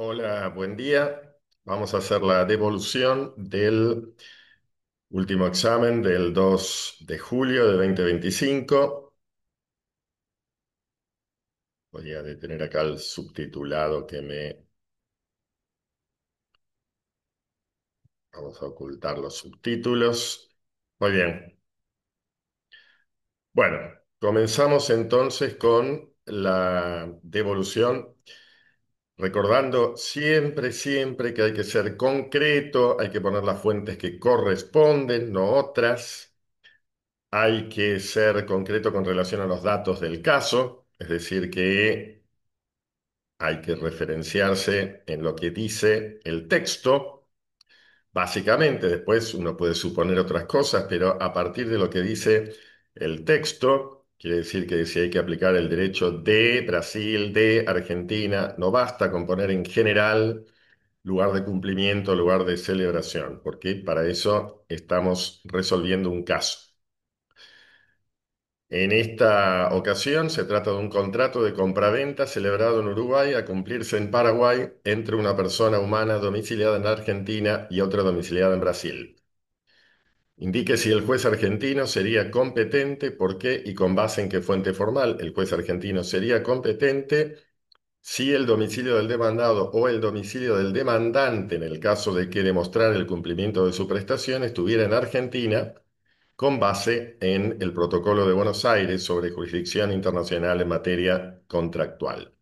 Hola, buen día. Vamos a hacer la devolución del último examen del 2 de julio de 2025. Voy a detener acá el subtitulado que me... Vamos a ocultar los subtítulos. Muy bien. Bueno, comenzamos entonces con la devolución, recordando siempre que hay que ser concreto, hay que poner las fuentes que corresponden, no otras. Hay que ser concreto con relación a los datos del caso, es decir, que hay que referenciarse en lo que dice el texto. Básicamente, después uno puede suponer otras cosas, pero a partir de lo que dice el texto, quiere decir que si hay que aplicar el derecho de Brasil, de Argentina, no basta con poner en general lugar de cumplimiento, lugar de celebración, porque para eso estamos resolviendo un caso. En esta ocasión se trata de un contrato de compraventa celebrado en Uruguay a cumplirse en Paraguay entre una persona humana domiciliada en Argentina y otra domiciliada en Brasil. Indique si el juez argentino sería competente, por qué y con base en qué fuente formal el juez argentino sería competente si el domicilio del demandado o el domicilio del demandante, en el caso de que demostrar el cumplimiento de su prestación, estuviera en Argentina con base en el Protocolo de Buenos Aires sobre jurisdicción internacional en materia contractual.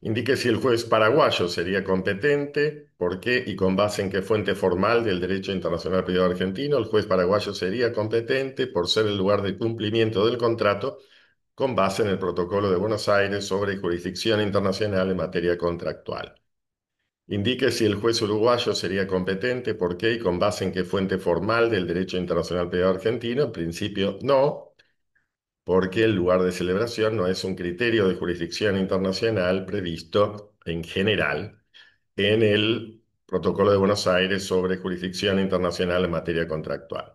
Indique si el juez paraguayo sería competente, por qué y con base en qué fuente formal del derecho internacional privado argentino el juez paraguayo sería competente por ser el lugar de cumplimiento del contrato con base en el Protocolo de Buenos Aires sobre jurisdicción internacional en materia contractual. Indique si el juez uruguayo sería competente, por qué y con base en qué fuente formal del derecho internacional privado argentino. En principio, no, porque el lugar de celebración no es un criterio de jurisdicción internacional previsto en general en el Protocolo de Buenos Aires sobre jurisdicción internacional en materia contractual.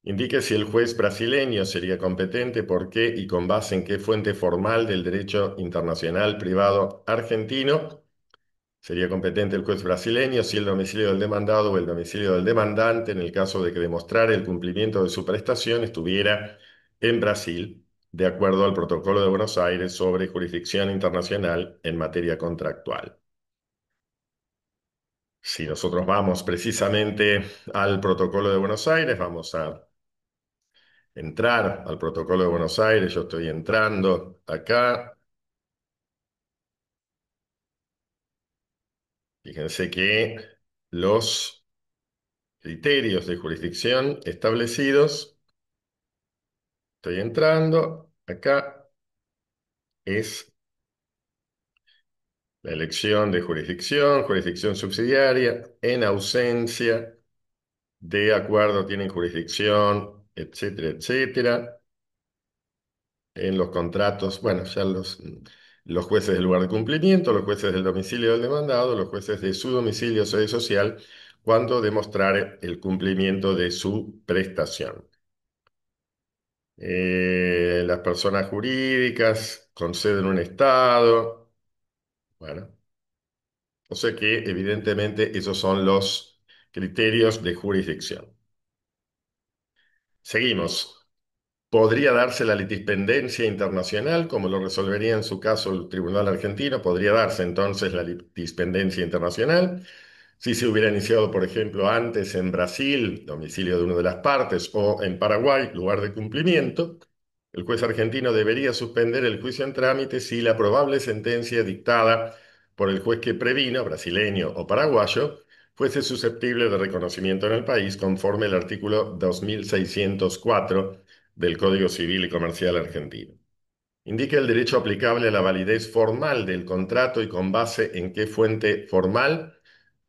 Indique si el juez brasileño sería competente, por qué y con base en qué fuente formal del derecho internacional privado argentino. Sería competente el juez brasileño si el domicilio del demandado o el domicilio del demandante, en el caso de que demostrara el cumplimiento de su prestación, estuviera en Brasil, de acuerdo al Protocolo de Buenos Aires sobre jurisdicción internacional en materia contractual. Si nosotros vamos precisamente al Protocolo de Buenos Aires, vamos a entrar al Protocolo de Buenos Aires. Yo estoy entrando acá. Fíjense que los criterios de jurisdicción establecidos, estoy entrando acá, es la elección de jurisdicción, jurisdicción subsidiaria, en ausencia, de acuerdo, tienen jurisdicción, etcétera, etcétera. En los contratos, bueno, ya los jueces del lugar de cumplimiento, los jueces del domicilio del demandado, los jueces de su domicilio o sede social, cuando demostrare el cumplimiento de su prestación. Las personas jurídicas con sede en un estado, bueno, o sea que evidentemente esos son los criterios de jurisdicción. Seguimos. ¿Podría darse la litispendencia internacional, como lo resolvería en su caso el Tribunal Argentino? ¿Podría darse entonces la litispendencia internacional? Si se hubiera iniciado, por ejemplo, antes en Brasil, domicilio de una de las partes, o en Paraguay, lugar de cumplimiento, el juez argentino debería suspender el juicio en trámite si la probable sentencia dictada por el juez que previno, brasileño o paraguayo, fuese susceptible de reconocimiento en el país conforme el artículo 2604 del Código Civil y Comercial argentino. Indica el derecho aplicable a la validez formal del contrato y con base en qué fuente formal.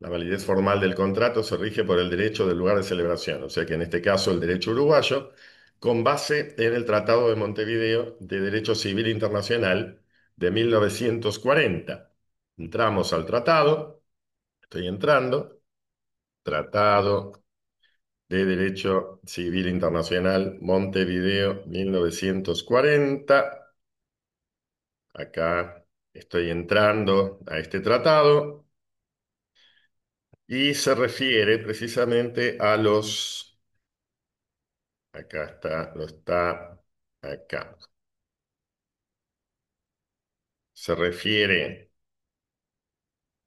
La validez formal del contrato se rige por el derecho del lugar de celebración, o sea que en este caso el derecho uruguayo, con base en el Tratado de Montevideo de Derecho Civil Internacional de 1940. Entramos al tratado, estoy entrando, Tratado de Derecho Civil Internacional, Montevideo, 1940. Acá. Estoy entrando a este tratado y se refiere precisamente a los... Acá está, no está acá. Se refiere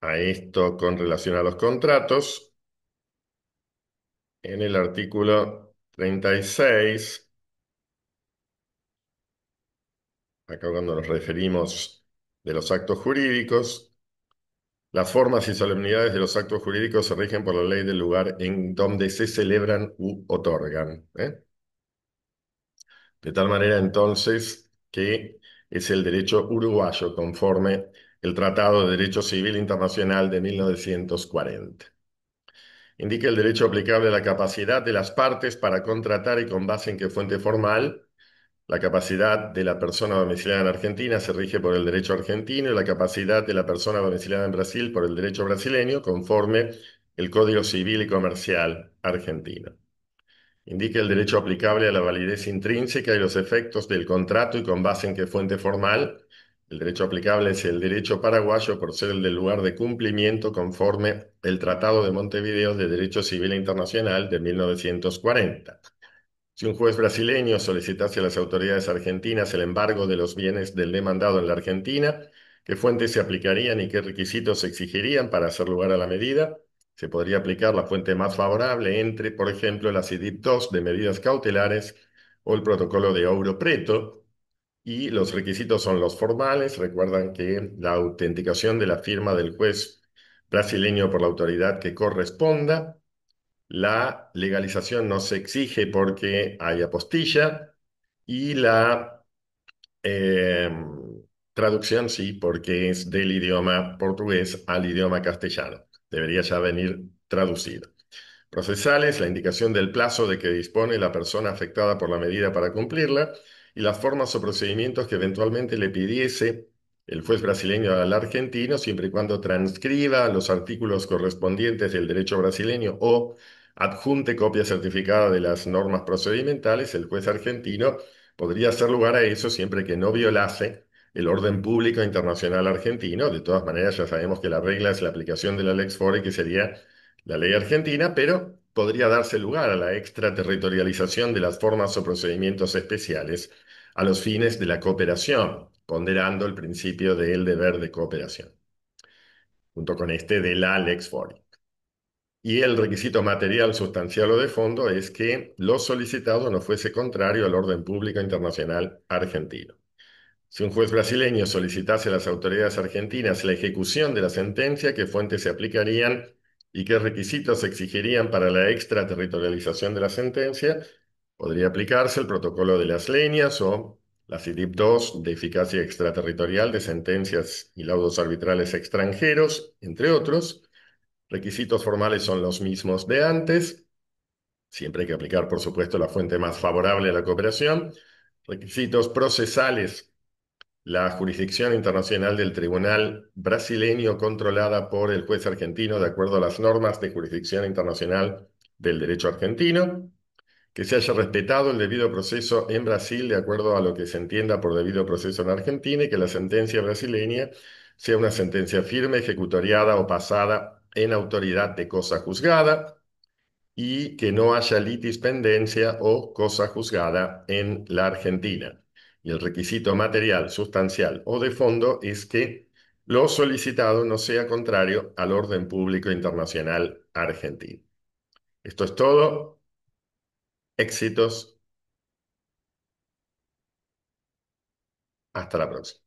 a esto con relación a los contratos en el artículo 36, acá cuando nos referimos de los actos jurídicos. Las formas y solemnidades de los actos jurídicos se rigen por la ley del lugar en donde se celebran u otorgan, ¿eh? De tal manera entonces que es el derecho uruguayo conforme el Tratado de Derecho Civil Internacional de 1940. Indica el derecho aplicable a la capacidad de las partes para contratar y con base en qué fuente formal. La capacidad de la persona domiciliada en Argentina se rige por el derecho argentino y la capacidad de la persona domiciliada en Brasil por el derecho brasileño, conforme el Código Civil y Comercial argentino. Indica el derecho aplicable a la validez intrínseca y los efectos del contrato y con base en qué fuente formal. El derecho aplicable es el derecho paraguayo por ser el del lugar de cumplimiento conforme el Tratado de Montevideo de Derecho Civil Internacional de 1940. Si un juez brasileño solicitase a las autoridades argentinas el embargo de los bienes del demandado en la Argentina, ¿qué fuentes se aplicarían y qué requisitos se exigirían para hacer lugar a la medida? Se podría aplicar la fuente más favorable entre, por ejemplo, la CIDIP II de medidas cautelares o el protocolo de Ouro Preto, y los requisitos son los formales. Recuerdan que la autenticación de la firma del juez brasileño por la autoridad que corresponda. La legalización no se exige porque hay apostilla y la eh, traducción sí, porque es del idioma portugués al idioma castellano. Debería ya venir traducido. Procesales, la indicación del plazo de que dispone la persona afectada por la medida para cumplirla y las formas o procedimientos que eventualmente le pidiese el juez brasileño al argentino, siempre y cuando transcriba los artículos correspondientes del derecho brasileño o adjunte copia certificada de las normas procedimentales. El juez argentino podría hacer lugar a eso siempre que no violase el orden público internacional argentino. De todas maneras, ya sabemos que la regla es la aplicación de la Lex Fori, que sería la ley argentina, pero podría darse lugar a la extraterritorialización de las formas o procedimientos especiales a los fines de la cooperación, ponderando el principio del deber de cooperación, junto con este de la Lex Fori. Y el requisito material, sustancial o de fondo es que lo solicitado no fuese contrario al orden público internacional argentino. Si un juez brasileño solicitase a las autoridades argentinas la ejecución de la sentencia, ¿qué fuentes se aplicarían y qué requisitos se exigirían para la extraterritorialización de la sentencia? Podría aplicarse el protocolo de las leñas o la CIDIP II de eficacia extraterritorial de sentencias y laudos arbitrales extranjeros, entre otros. Requisitos formales son los mismos de antes. Siempre hay que aplicar, por supuesto, la fuente más favorable a la cooperación. Requisitos procesales: la jurisdicción internacional del tribunal brasileño controlada por el juez argentino de acuerdo a las normas de jurisdicción internacional del derecho argentino. Que se haya respetado el debido proceso en Brasil de acuerdo a lo que se entienda por debido proceso en Argentina y que la sentencia brasileña sea una sentencia firme, ejecutoriada o pasada en autoridad de cosa juzgada y que no haya litispendencia o cosa juzgada en la Argentina. Y el requisito material, sustancial o de fondo es que lo solicitado no sea contrario al orden público internacional argentino. Esto es todo. Éxitos. Hasta la próxima.